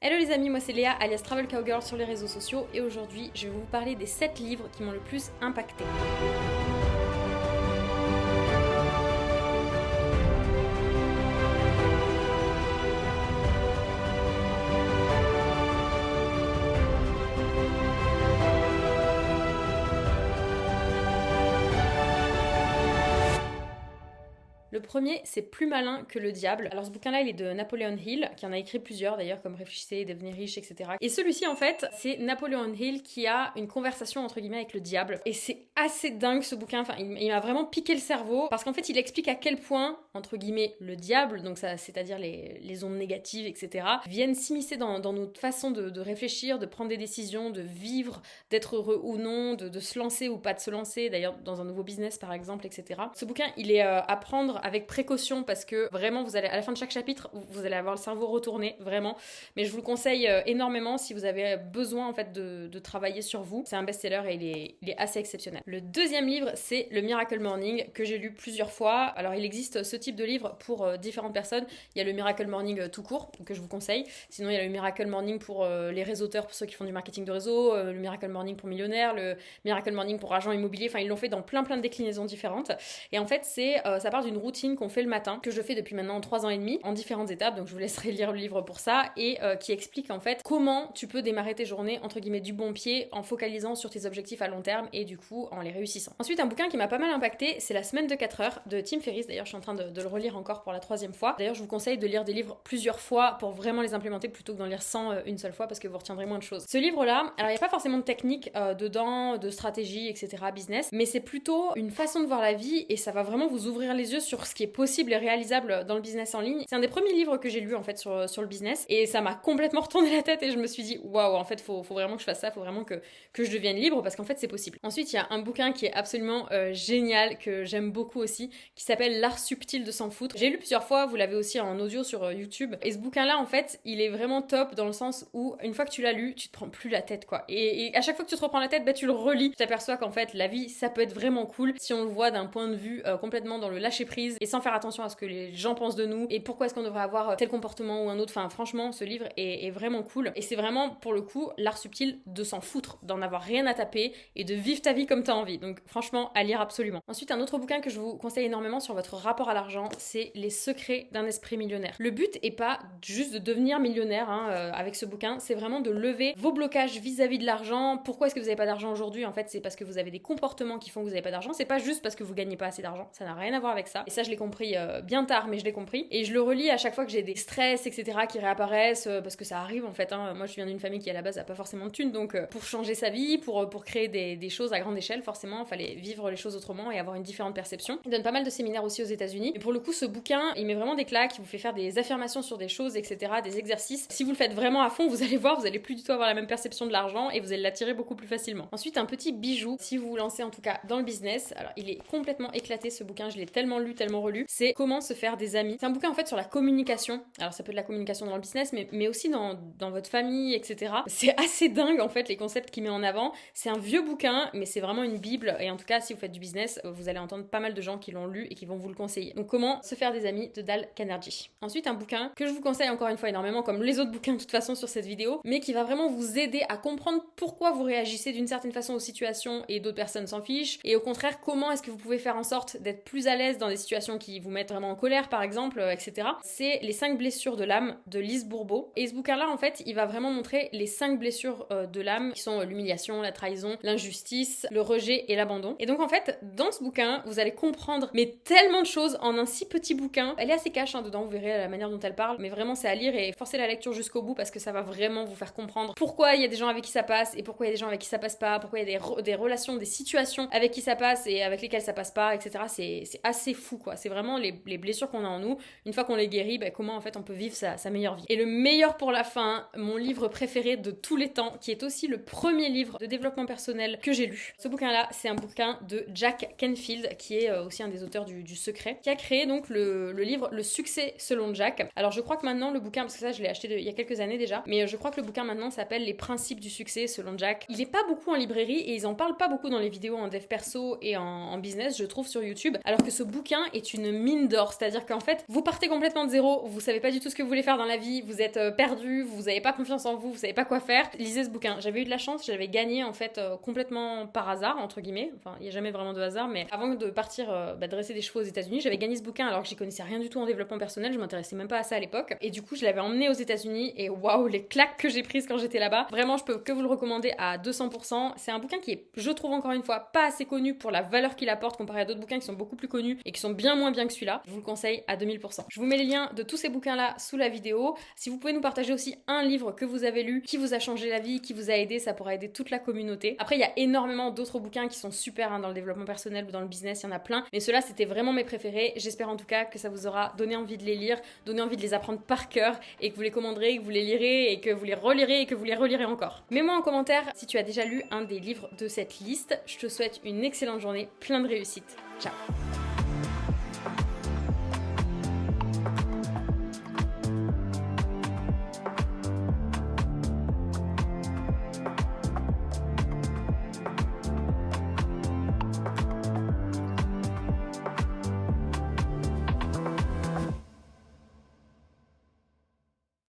Hello les amis, moi c'est Léa alias Travel Cowgirl sur les réseaux sociaux et aujourd'hui je vais vous parler des 7 livres qui m'ont le plus impacté. Le premier, c'est Plus malin que le diable. Alors ce bouquin-là, il est de Napoleon Hill, qui en a écrit plusieurs d'ailleurs, comme Réfléchissez, devenir riche, etc. Et celui-ci, en fait, c'est Napoleon Hill qui a une conversation entre guillemets avec le diable. Et c'est assez dingue ce bouquin. Enfin, il m'a vraiment piqué le cerveau parce qu'en fait, il explique à quel point entre guillemets le diable, donc ça, c'est-à-dire les ondes négatives, etc., viennent s'immiscer dans notre façon de réfléchir, de prendre des décisions, de vivre, d'être heureux ou non, de se lancer ou pas de se lancer. D'ailleurs, dans un nouveau business par exemple, etc. Ce bouquin, il est à prendre avec précaution parce que vraiment vous allez à la fin de chaque chapitre vous allez avoir le cerveau retourné vraiment, mais je vous le conseille énormément si vous avez besoin en fait de travailler sur vous. C'est un best-seller et il est assez exceptionnel. Le deuxième livre, c'est le Miracle Morning que j'ai lu plusieurs fois. Alors il existe ce type de livre pour différentes personnes. Il y a le Miracle Morning tout court que je vous conseille, sinon il y a le Miracle Morning pour les réseauteurs, pour ceux qui font du marketing de réseau, le Miracle Morning pour millionnaires, le Miracle Morning pour agents immobiliers. Enfin ils l'ont fait dans plein de déclinaisons différentes et en fait ça part d'une routine qu'on fait le matin, que je fais depuis maintenant 3 ans et demi, en différentes étapes, donc je vous laisserai lire le livre pour ça, et qui explique en fait comment tu peux démarrer tes journées, entre guillemets, du bon pied, en focalisant sur tes objectifs à long terme, et du coup, en les réussissant. Ensuite, un bouquin qui m'a pas mal impacté, c'est La semaine de 4 heures, de Tim Ferriss. D'ailleurs, je suis en train de le relire encore pour la 3e fois. D'ailleurs, je vous conseille de lire des livres plusieurs fois pour vraiment les implémenter, plutôt que d'en lire 100 une seule fois, parce que vous retiendrez moins de choses. Ce livre-là, alors il n'y a pas forcément de technique dedans, de stratégie, etc., business, mais c'est plutôt une façon de voir la vie, et ça va vraiment vous ouvrir les yeux sur ce qui est possible et réalisable dans le business en ligne. C'est un des premiers livres que j'ai lu en fait sur le business, et ça m'a complètement retourné la tête et je me suis dit waouh, en fait faut vraiment que je fasse ça, faut vraiment que je devienne libre, parce qu'en fait c'est possible. Ensuite il y a un bouquin qui est absolument génial, que j'aime beaucoup aussi, qui s'appelle L'art subtil de s'en foutre. J'ai lu plusieurs fois, vous l'avez aussi en audio sur YouTube, et ce bouquin là en fait il est vraiment top dans le sens où une fois que tu l'as lu, tu te prends plus la tête quoi, et à chaque fois que tu te reprends la tête, bah tu le relis, tu t'aperçois qu'en fait la vie ça peut être vraiment cool si on le voit d'un point de vue complètement dans le lâcher prise et sans faire attention à ce que les gens pensent de nous et pourquoi est-ce qu'on devrait avoir tel comportement ou un autre. Enfin franchement ce livre est vraiment cool, et c'est vraiment pour le coup l'art subtil de s'en foutre, d'en avoir rien à taper et de vivre ta vie comme t'as envie. Donc franchement à lire absolument. Ensuite un autre bouquin que je vous conseille énormément sur votre rapport à l'argent, c'est Les secrets d'un esprit millionnaire. Le but est pas juste de devenir millionnaire avec ce bouquin, c'est vraiment de lever vos blocages vis-à-vis de l'argent. Pourquoi est-ce que vous n'avez pas d'argent aujourd'hui? En fait c'est parce que vous avez des comportements qui font que vous n'avez pas d'argent, c'est pas juste parce que vous gagnez pas assez d'argent, ça n'a rien à voir avec ça. Et ça je l'ai compris bien tard, mais je l'ai compris, et je le relis à chaque fois que j'ai des stress, etc., qui réapparaissent, parce que ça arrive en fait. Moi je viens d'une famille qui à la base a pas forcément de thunes, donc pour changer sa vie, pour créer des choses à grande échelle, forcément il fallait vivre les choses autrement et avoir une différente perception. Il donne pas mal de séminaires aussi aux États-Unis, et pour le coup ce bouquin il met vraiment des claques, il vous fait faire des affirmations sur des choses, etc., des exercices. Si vous le faites vraiment à fond, vous allez voir, vous allez plus du tout avoir la même perception de l'argent et vous allez l'attirer beaucoup plus facilement. Ensuite un petit bijou si vous vous lancez en tout cas dans le business, alors il est complètement éclaté ce bouquin, je l'ai tellement lu, tellement relu, c'est Comment se faire des amis. C'est un bouquin en fait sur la communication. Alors ça peut être la communication dans le business, mais aussi dans votre famille, etc. C'est assez dingue en fait les concepts qu'il met en avant. C'est un vieux bouquin, mais c'est vraiment une bible, et en tout cas si vous faites du business, vous allez entendre pas mal de gens qui l'ont lu et qui vont vous le conseiller. Donc Comment se faire des amis de Dale Carnegie. Ensuite un bouquin que je vous conseille encore une fois énormément, comme les autres bouquins de toute façon sur cette vidéo, mais qui va vraiment vous aider à comprendre pourquoi vous réagissez d'une certaine façon aux situations et d'autres personnes s'en fichent, et au contraire comment est-ce que vous pouvez faire en sorte d'être plus à l'aise dans des situations qui vous mettent vraiment en colère par exemple, etc. C'est Les 5 blessures de l'âme de Lise Bourbeau, et ce bouquin là en fait il va vraiment montrer les 5 blessures de l'âme qui sont l'humiliation, la trahison, l'injustice, le rejet et l'abandon. Et donc en fait dans ce bouquin vous allez comprendre mais tellement de choses en un si petit bouquin. Elle est assez cash dedans, vous verrez la manière dont elle parle, mais vraiment c'est à lire et forcez la lecture jusqu'au bout, parce que ça va vraiment vous faire comprendre pourquoi il y a des gens avec qui ça passe et pourquoi il y a des gens avec qui ça passe pas, pourquoi il y a des relations, des situations avec qui ça passe et avec lesquelles ça passe pas, etc. C'est assez fou quoi, c'est vraiment les blessures qu'on a en nous, une fois qu'on les guérit, comment en fait on peut vivre sa meilleure vie. Et le meilleur pour la fin, mon livre préféré de tous les temps, qui est aussi le premier livre de développement personnel que j'ai lu. Ce bouquin là, c'est un bouquin de Jack Canfield, qui est aussi un des auteurs du Secret, qui a créé donc le livre Le succès selon Jack. Alors je crois que maintenant le bouquin, parce que ça je l'ai acheté il y a quelques années déjà, mais je crois que le bouquin maintenant s'appelle Les principes du succès selon Jack. Il est pas beaucoup en librairie et ils en parlent pas beaucoup dans les vidéos en dev perso et en business, je trouve, sur YouTube, alors que ce bouquin est est une mine d'or, c'est-à-dire qu'en fait, vous partez complètement de zéro, vous savez pas du tout ce que vous voulez faire dans la vie, vous êtes perdu, vous avez pas confiance en vous, vous savez pas quoi faire. Lisez ce bouquin. J'avais eu de la chance, j'avais gagné en fait complètement par hasard, entre guillemets. Enfin, il y a jamais vraiment de hasard, mais avant de partir dresser des chevaux aux États-Unis, j'avais gagné ce bouquin alors que j'y connaissais rien du tout en développement personnel, je m'intéressais même pas à ça à l'époque. Et du coup, je l'avais emmené aux États-Unis et waouh, les claques que j'ai prises quand j'étais là-bas. Vraiment, je peux que vous le recommander à 200%. C'est un bouquin qui est, je trouve encore une fois, pas assez connu pour la valeur qu'il apporte comparé à d'autres bouquins qui sont beaucoup plus connus et qui sont bien moins bien que celui-là. Je vous le conseille à 2000%. Je vous mets les liens de tous ces bouquins-là sous la vidéo. Si vous pouvez nous partager aussi un livre que vous avez lu, qui vous a changé la vie, qui vous a aidé, ça pourra aider toute la communauté. Après, il y a énormément d'autres bouquins qui sont super dans le développement personnel ou dans le business, il y en a plein. Mais ceux-là, c'était vraiment mes préférés. J'espère en tout cas que ça vous aura donné envie de les lire, donné envie de les apprendre par cœur et que vous les commanderez, que vous les lirez et que vous les relirez et que vous les relirez encore. Mets-moi en commentaire si tu as déjà lu un des livres de cette liste. Je te souhaite une excellente journée, plein de réussite. Ciao!